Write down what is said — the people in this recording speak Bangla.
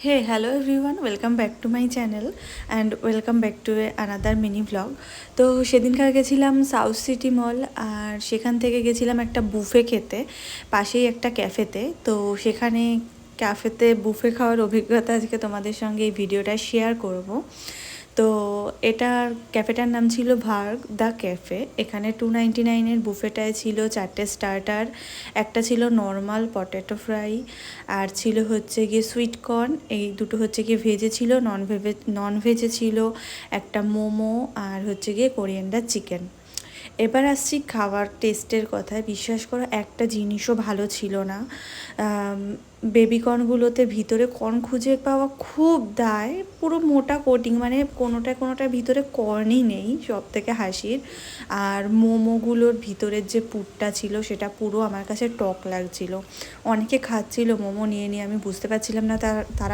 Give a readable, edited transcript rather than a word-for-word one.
Hey, hello everyone, welcome back to my channel and welcome back to another mini vlog. তো সেদিনকার গেছিলাম সাউথ সিটি মল আর সেখান থেকে গেছিলাম একটা বুফে খেতে পাশেই একটা ক্যাফেতে। তো সেখানে ক্যাফেতে বুফে খাওয়ার অভিজ্ঞতা আজকে তোমাদের সঙ্গে এই ভিডিওটা শেয়ার করব। তো এটার ক্যাফেটার নাম ছিল ভার্গ দ্য ক্যাফে। এখানে 299-এর বুফেটায় ছিল 4টে স্টার্টার, একটা ছিল নর্মাল পটেটো ফ্রাই, আর ছিল হচ্ছে গিয়ে সুইট কর্ন, এই দুটো হচ্ছে গিয়ে ভেজে ছিল, নন ভেজে ছিল একটা মোমো, আর হচ্ছে গিয়ে কোরিয়ান্ডার চিকেন। এবার আসছি খাবার টেস্টের কথায়। বিশ্বাস করো একটা জিনিসও ভালো ছিল না। বেবিকর্নগুলোতে ভিতরে কর্ন খুঁজে পাওয়া খুব দায়, পুরো মোটা কোটিং, মানে কোনোটার ভিতরে কর্নই নেই, সব থেকে হাসির। আর মোমোগুলোর ভিতরের যে পুরটা ছিল সেটা পুরো আমার কাছে টক লাগছিল। অনেকে খাচ্ছিল মোমো নিয়ে নিয়ে, আমি বুঝতে পারছিলাম না তারা